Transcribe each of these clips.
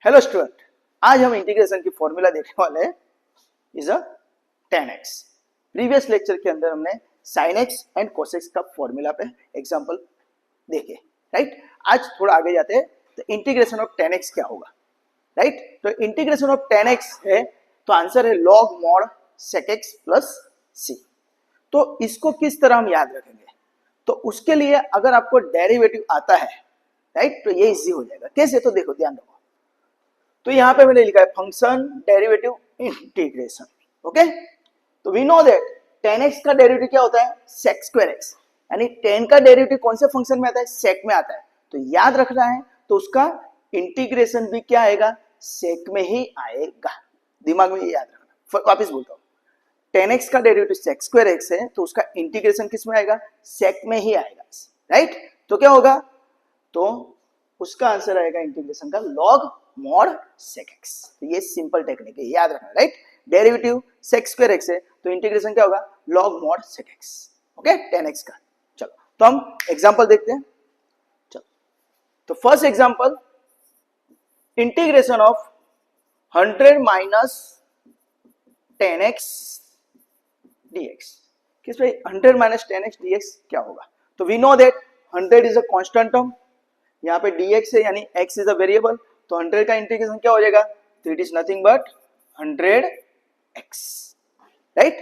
Hello student, आज हम integration की फॉर्मूला देखने वाले हैं is a tan x। Previous lecture के अंदर हमने sin x and cos x का फॉर्मूला पे एग्जांपल देखे, राइट। आज थोड़ा आगे जाते हैं तो इंटीग्रेशन ऑफ tan x क्या होगा, राइट। तो इंटीग्रेशन ऑफ tan x है तो आंसर है log mod sec x plus c। तो इसको किस तरह हम याद रखेंगे, तो उसके लिए अगर आपको डेरिवेटिव आता है, राइट, तो ये इजी हो जाएगा। कैसे, तो देखो ध्यान रखो। तो यहां पे मैंने लिखा है फंक्शन डेरिवेटिव इंटीग्रेशन, ओके। तो we know that tan x का डेरिवेटिव क्या होता है, sec स्क्वायर x, यानी tan का डेरिवेटिव कौन से फंक्शन में आता है, sec में आता है। तो याद रखना है तो उसका इंटीग्रेशन भी क्या आएगा, sec में ही आएगा। दिमाग में ये याद रखना। वापस बोलता हूं, tan x का डेरिवेटिव sec स्क्वायर x है तो उसका इंटीग्रेशन किस में आएगा, sec में ही आएगा, राइट। तो क्या होगा, तो उसका आंसर आएगा इंटीग्रेशन का log mod sec x। तो ये सिंपल टेक्निक है, याद रखना, right. Derivative sec square x है तो इंटीग्रेशन क्या होगा, log mod sec x, okay, tan x का। चलो तो हम एग्जांपल देखते हैं। चलो तो first example, integration of 100 minus tan x dx। किस पे 100 माइनस tan x dx क्या होगा, तो we know that 100 is a constant term, यहाँ पे dx है यानी x इज अ वेरिएबल, तो 100 का इंटीग्रेशन क्या हो जाएगा, तो it is nothing but 100x, right.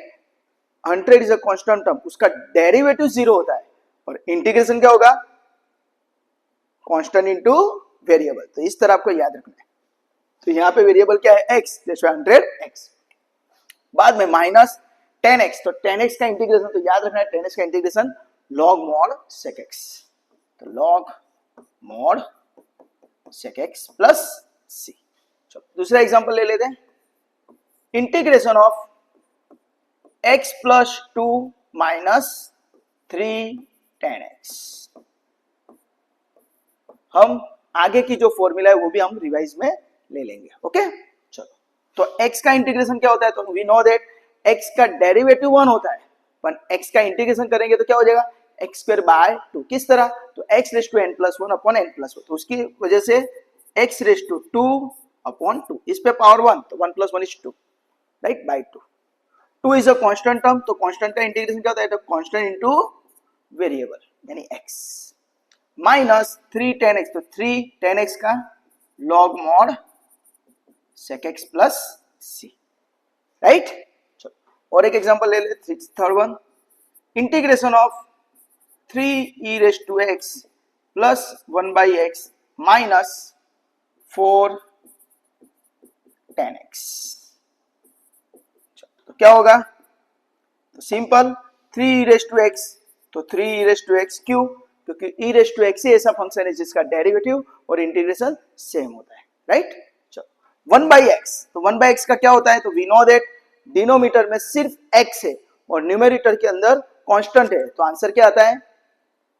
100 is a constant term, उसका डेरिवेटिव 0 होता है और इंटीग्रेशन क्या होगा, कांस्टेंट इनटू वेरिएबल। तो इस तरह आपको याद रखना है। तो यहाँ पे वेरिएबल क्या है, x, जैसे 100x, बाद में माइनस tan x, तो tan x का इंटीग्रेशन तो याद रखना है, tan x का integration log mod sec x, तो log mod sec x plus c। चलो दूसरा एग्जांपल ले लेते हैं, integration of x plus 2 minus 3 tan x। हम आगे की जो फॉर्मूला है वो भी हम रिवाइज में ले लेंगे, ओके। चलो तो x का इंटीग्रेशन क्या होता है, तो वी नो दैट x का डेरिवेटिव 1 होता है, पर x का इंटीग्रेशन करेंगे तो क्या हो जाएगा, x स्क्वायर बाय 2। किस तरह, तो x raise to n plus 1 upon n plus 1, तो उसकी वजह से x रेज टू 2 अपॉन 2, इस पे पावर 1, तो 1 plus 1 is 2, right, by 2। 2 is a constant term, तो कांस्टेंट का इंटीग्रेशन क्या होता है, तो कांस्टेंट इनटू वेरिएबल यानी x, माइनस 3 tan x, तो 3 tan x का log mod sec x plus c, right. और एक एग्जांपल ले ले, third one, integration of 3e raise to x plus 1 by x minus 4 tan x। तो क्या होगा, तो simple 3e raise to x, तो 3e रेज टू x क्यों, क्योंकि e रेज टू x ही ऐसा फंक्शन है जिसका डेरिवेटिव और इंटीग्रेशन सेम होता है, राइट। चलो 1 बाई x, तो 1 बाई x का क्या होता है, तो वी नो दैट डिनोमिनेटर में सिर्फ x है और न्यूमेरेटर के अंदर कांस्टेंट है, तो आंसर क्या आता है,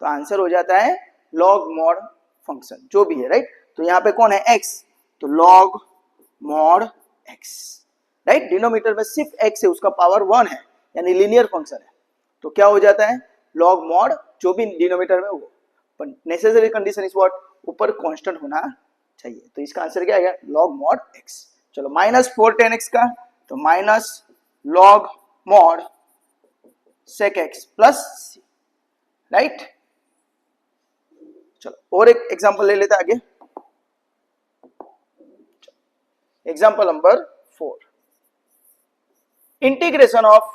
तो आंसर हो जाता है log mod फंक्शन जो भी है, राइट। तो यहाँ पे कौन है, x, तो log mod x, right. Denominator में सिर्फ x है, उसका पावर 1 है यानी लीनियर फंक्शन है, तो क्या हो जाता है log mod जो भी डिनोमिनेटर में वो, पर नेसेसरी कंडीशन इज व्हाट, ऊपर कांस्टेंट होना चाहिए, तो इसका आंसर क्या आएगा, log mod x। चलो माइनस 4 tan x का, तो minus log mod sec x plus c, right. चलो और एक एग्जांपल ले लेते हैं आगे, example number 4, integration of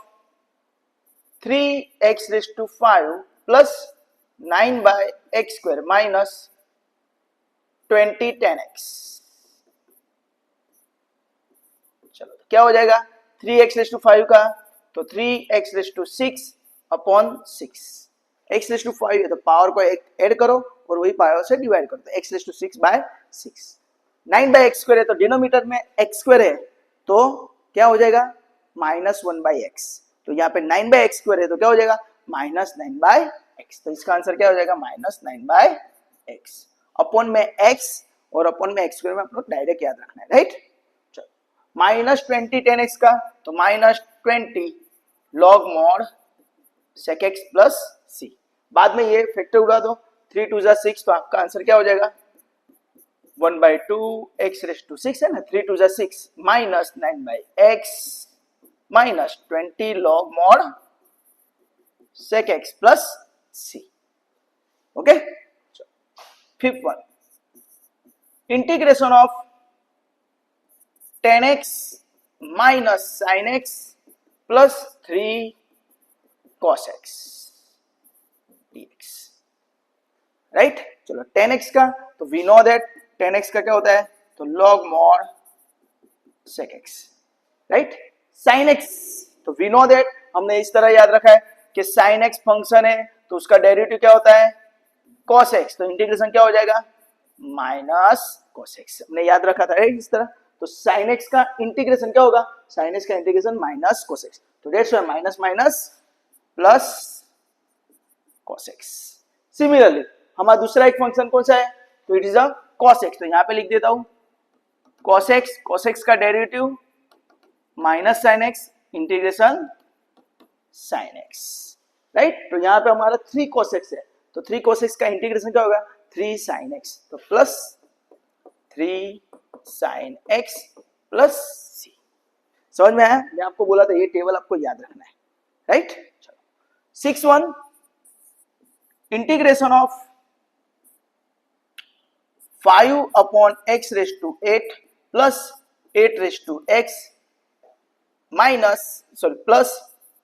3x raise to 5 plus 9 by x square minus 20 tan x। चलो तो क्या हो जाएगा, 3x रेज टू 5 का, तो 3x raise to 6 upon 6, x raise to 5 है तो पावर को ऐड करो और वही पावर से डिवाइड करो, तो x raise to 6 by 6। 9 by x square है तो डिनोमिनेटर में x स्क्वायर है तो क्या हो जाएगा, माइनस 1 बाई x, तो यहाँ पे 9 बाय x स्क्वायर है तो क्या हो जाएगा, माइनस 9 बाय x, तो इसका आंसर क्या हो जाएगा, माइनस 9 बाय x। अपॉन में x और अपॉन में x स्क्वायर में अपना डायरेक्ट याद रखना है, राइट। चलो माइनस 20 tan x का, तो minus 20 log mod sec x plus c, बाद में ये फैक्टर उड़ा दो, 3 2 6, तो आपका आंसर क्या हो जाएगा 1/2 x रेस टू 6 है ना, 3 2 6 minus 9/x minus 20 log mod sec x plus c. Okay, fifth one, integration of tan x minus sin x plus 3 cos x dx. Right, चलो tan x का तो we know that tan x का क्या होता है, तो log mod sec x. Right, sin x तो we know that, हमने इस तरह याद रखा है कि sin x फंक्शन है तो उसका डेरिवेटिव क्या होता है, cos x. तो इंटीग्रेशन क्या हो जाएगा, माइनस cos x. हमने याद रखा था इस तरह. तो sin x का इंटीग्रेशन क्या होगा, sin x का इंटीग्रेशन माइनस cos x. तो dates why minus minus plus cos x. Similarly हमारा दूसरा एक फंक्शन कौन सा है, तो it is a cos x. तो यहां पे लिख देता हूं cos x का derivative minus sin x integration sin x. Right, तो यहां पे हमारा 3 cos x है, तो 3 cos x का इंटीग्रेशन क्या होगा, 3 sin x. तो plus 3 sin x plus c. समझ में आया, मैं आपको बोला था ये टेबल आपको याद रखना है. राइट, चलो 6 integration of 5 upon x raise to 8 plus 8 raise to x minus plus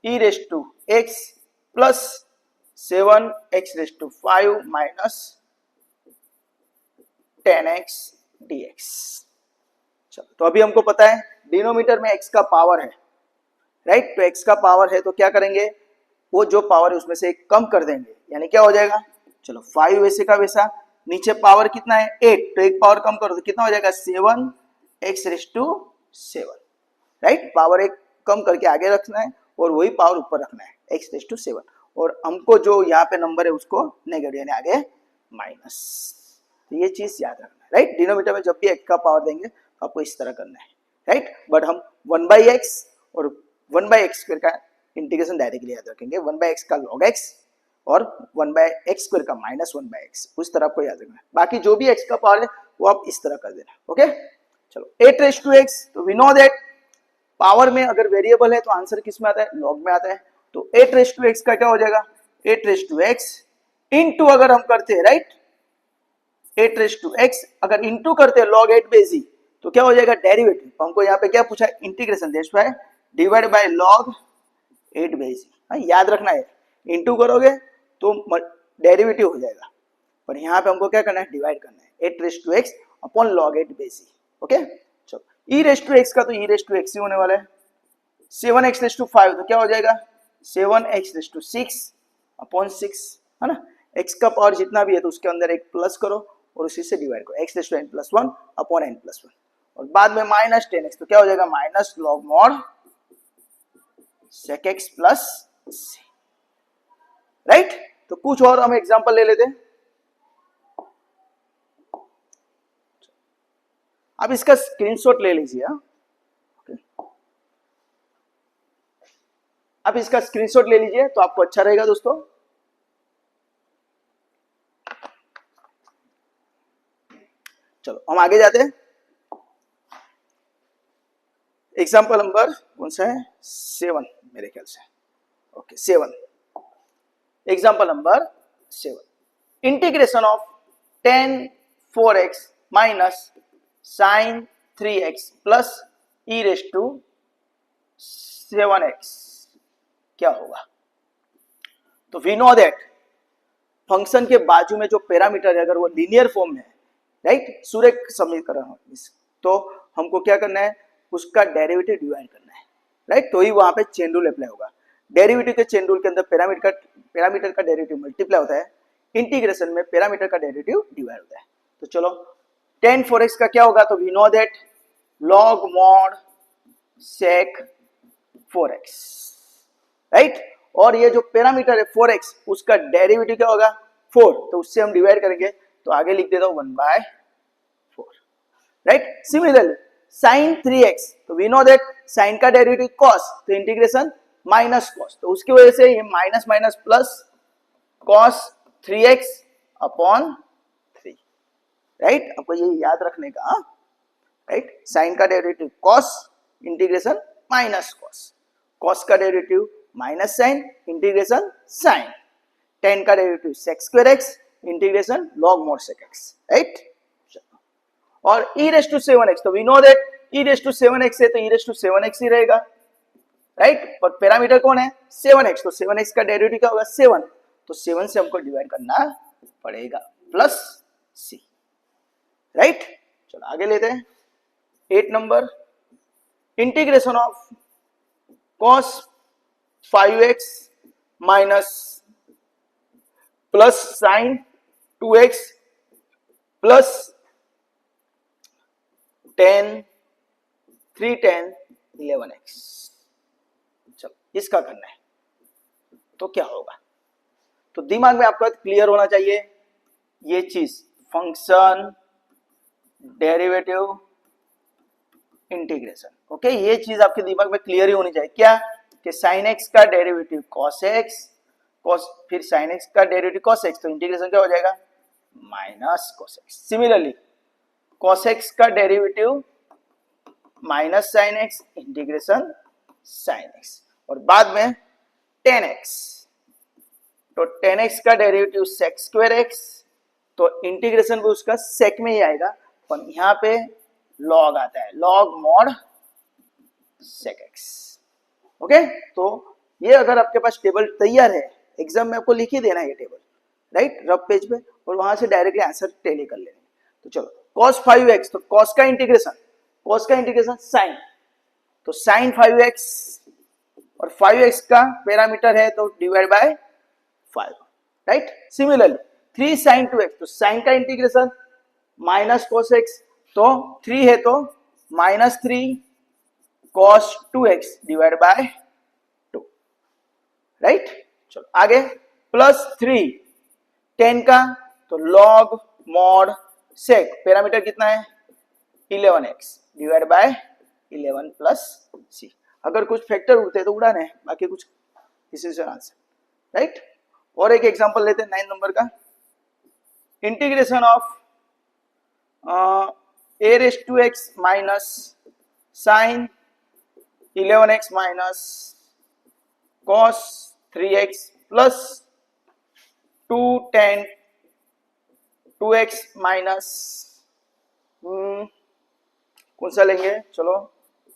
e raise to x plus 7 x raise to 5 minus 10x dx. चलो, तो अभी हमको पता है डिनोमिनेटर में x का पावर है. राइट, तो x का पावर है तो क्या करेंगे, वो जो पावर है उसमें से एक कम कर देंगे, यानी क्या हो जाएगा, चलो 5 वैसे का वैसा, नीचे पावर कितना है 8, तो एक पावर कम करो तो कितना हो जाएगा 7 x raise to 7. Right, power एक कम करके आगे रखना है और वही पावर ऊपर रखना है x रेस टू 7, और हमको जो यहाँ पे नंबर है उसको नेगेटिव यानी आगे माइनस. तो ये चीज याद रखना है. राइट, डिनोमिनेटर में जब भी x का पावर देंगे तो आपको इस तरह करना है. राइट, बट हम 1/x और 1/x² का इंटीग्रेशन डायरेक्टली याद रखेंगे, 1/x का log x और 1/x² का माइनस 1/x, उस तरह आपको याद रखना है. बाकी जो भी x का पावर है वो आप इस तरह कर देना. ओके, चलो 8 रेस टू x, तो वी नो दैट पावर में अगर वेरिएबल है तो आंसर किस में आता है, लॉग में आता है. तो 8 रेस टू x का क्या हो जाएगा, 8 रेस टू x इंटू अगर हम करते हैं, राइट 8 रेस टू x अगर इंटू करते हैं log 8 बेस ही, तो क्या हो जाएगा डेरिवेटिव. तो हमको यहाँ पे क्या पूछा है, integration, that's why divide by log 8 base ही. याद रखना है, इंटू करोगे तो डेरिवेटिव हो जाएगा, पर यहाँ पे हमको क्या करना है, डिवाइड करना है 8 raise to x upon log 8 base ही. ओके, चलो e रेस टू x का तो e रेस टू x ही होने वाला है. 7x रेस टू 5 तो क्या हो जाएगा 7x रेस टू 6 अपॉन 6, है ना. x का पावर जितना भी है तो उसके अंदर एक प्लस करो और उसी से डिवाइड करो, x raise to n plus 1 upon n plus 1, और बाद में माइनस 10x, तो क्या हो जाएगा minus log mod sec x plus c. Right, तो कुछ और हम एग्जांपल ले लेते हैं. अब इसका स्क्रीनशॉट ले लीजिए. अब इसका स्क्रीनशॉट ले लीजिए तो आपको अच्छा रहेगा दोस्तों. चलो हम आगे जाते हैं. एग्जांपल नंबर कौन सा है, 7 मेरे ख्याल से. Okay 7, example number 7, integration of tan 4x minus sin 3x plus e raise to 7x क्या होगा. तो वी नो दैट फंक्शन के बाजू में जो पैरामीटर है अगर वो लीनियर फॉर्म में है, राइट, सूरज समीकरण, तो हमको क्या करना है, उसका डेरिवेटिव डिवाइड करना है. राइट, तो ही वहां पे चेन रूल अप्लाई होगा. डेरिवेटिव के चेन रूल के अंदर पैरामीटर का डेरिवेटिव मल्टीप्लाई होता है, इंटीग्रेशन में पैरामीटर का डेरिवेटिव डिवाइड होता है. तो चलो tan 4x का क्या होगा, तो we know that log mod sec 4x. Right, और ये जो पैरामीटर है 4x उसका डेरिवेटिव क्या होगा 4, तो उससे हम डिवाइड करेंगे, तो आगे लिख देता हूं 1/4. राइट, सिमिलरली sin 3x, तो वी नो दैट sin का डेरिवेटिव cos, तो इंटीग्रेशन माइनस cos, तो उसकी वजह से ये minus minus plus cos 3x upon 3. Right, आपको ये याद रखने का, राइट। साइन का derivative cos, integration minus cos, cos का derivative minus sine, integration sine, tan का derivative sec squared x, integration log mod sec x, right. और e raise to 7x, तो we know that e raise to 7x है तो e raise to 7x ही रहेगा, right. पर parameter कौन है 7x, तो 7x का डेरिवेटिव क्या होगा 7, तो 7 से हमको डिवाइड करना पड़ेगा प्लस c, राइट। चलो आगे लेते हैं 8 number, integration of cos 5x minus plus sign 2x plus 10 3 10 11x। चलो इसका करना है तो क्या होगा, तो दिमाग में आपका क्लियर होना चाहिए ये चीज, फंक्शन डेरिवेटिव इंटीग्रेशन, ओके। ये चीज आपके दिमाग में क्लियर ही होनी चाहिए, क्या कि sin x का डेरिवेटिव cos x, cos फिर sin x का डेरिवेटिव cos x, तो इंटीग्रेशन क्या हो जाएगा minus cos x। Similarly cos x का derivative minus sin x, integration sin x, और बाद में 10x, तो 10x का डेरिवेटिव sec स्क्वायर x, तो इंटीग्रेशन भी उसका sec में ही आएगा, पर यहां पे लॉग आता है, log mod sec x, okay. तो ये अगर आपके पास टेबल तैयार है, एग्जाम में आपको लिख ही देना है ये टेबल, राइट, रफ पेज पे, और वहां से डायरेक्टली आंसर टेली कर लेंगे। तो चलो cos 5x, तो cos का इंटीग्रेशन sin, तो sin 5x, और 5x का पैरामीटर है तो divide by 5, right. Similarly 3 sin 2x, तो sin का इंटीग्रेशन माइनस cos x, तो 3 है तो minus 3 cos 2x divide by 2, right. चलो आगे प्लस 3 10 का, तो लॉग मॉड सेक, पैरामीटर कितना है 11x divide by 11 plus c। अगर कुछ फैक्टर उड़ते तो उड़ाने हैं, बाकी कुछ इसी से आंसर, राइट। और एक एग्जांपल लेते हैं 9 नंबर का, integration of a raise to x minus sine 11x minus cos 3x plus 2 tan 2x minus कौन सा लेंगे, चलो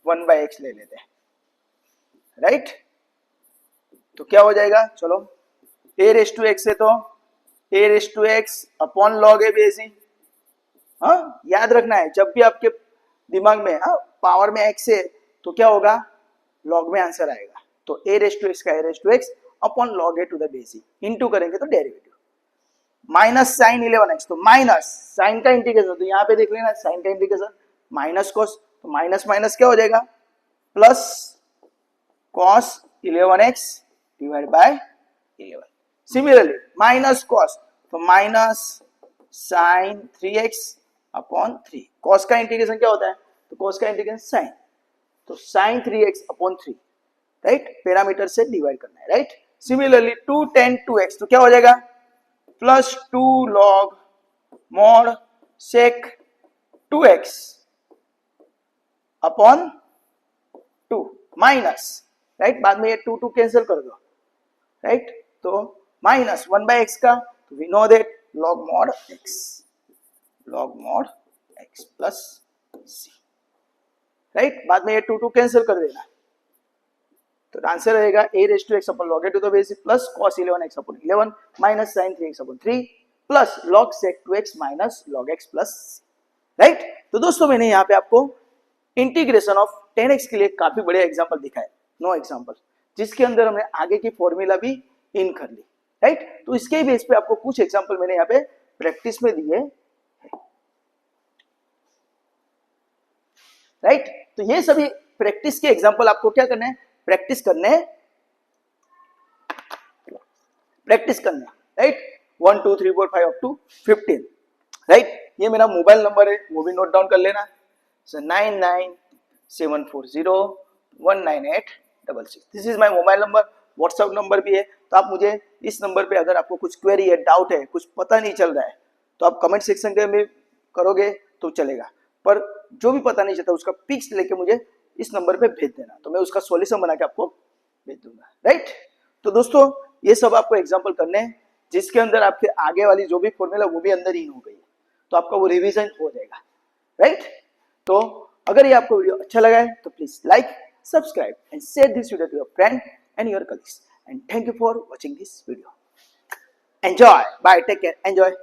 1/x ले लेते हैं, राइट। तो क्या हो जाएगा, चलो a रेस टू x है तो a raise to x upon log A base, हाँ याद रखना है जब भी आपके दिमाग में पावर में x है तो क्या होगा लॉग में आंसर आएगा, तो a रेस टू x का a raise to x upon log A to the base, into करेंगे तो डेरिवेटिव, माइनस साइन 11x, तो माइनस साइन का इंटीग्रेशन, तो यहाँ पे देख लेना साइन का इंटीग्रेशन माइनस कॉस, तो माइनस माइनस क्या हो जाएगा plus cos 11x divide by 11। Similarly minus cos, तो minus sine 3x upon 3, cos का इंटीग्रेशन क्या होता है, तो cos का इंटीग्रेशन साइन, तो sine 3x upon 3, right, parameter से डिवाइड करना है, राइट। सिमिलरली 2 tan 2x, तो क्या हो जाएगा plus 2 log mod sec 2x upon 2 minus, right, बाद में ये 2 कैंसिल कर दो, राइट, तो माइनस 1/x का, तो we know that log mod x plus c, right, बाद में ये 2 कैंसिल कर देना, तो आंसर रहेगा a raise to x upon log a to the base plus cos 11x upon 11 minus sin 3x upon 3 plus log sec 2x minus log x plus c, right. तो दोस्तों मैंने यहाँ पे आपको इंटीग्रेशन ऑफ 10x के लिए काफी बड़े एग्जांपल दिखाए, 9 एग्जांपल, जिसके अंदर हमने आगे की फॉर्मूला भी इन कर ली, राइट। तो इसके बेस पे आपको कुछ एग्जांपल मैंने यहाँ पे प्रैक्टिस में दिए, राइट। तो ये सभी प्रैक्टिस के एग्जांपल आपको क्या करना है, प्रैक्टिस करने, राइट, 1 2 3 4 5 अप टू 15, राइट। ये मेरा मोबाइल नंबर है, वो भी नोट डाउन कर लेना, 9974019866, this is my mobile number, WhatsApp number भी है, तो आप मुझे इस नंबर पे अगर आपको कुछ क्वेरी है, डाउट है, कुछ पता नहीं चल रहा है, तो आप कमेंट सेक्शन में करोगे तो चलेगा, पर जो भी पता नहीं चलता उसका पिक्स लेके मुझे इस नंबर पे भेज देना, तो मैं उसका सॉल्यूशन बना के आपको भेज दूंगा, राइट। तो दोस्तों ये सब आपको एग्जांपल करने हैं जिसके अंदर आपके आगे वाली जो भी फॉर्मूला वो भी अंदर ही हो गई है, तो आपका वो रिवीजन हो जाएगा, राइट। तो अगर ये आपको वीडियो अच्छा लगा है तो please like, subscribe and share this video to your friend and your colleagues, and thank you for watching this video. Enjoy, bye, take care, enjoy.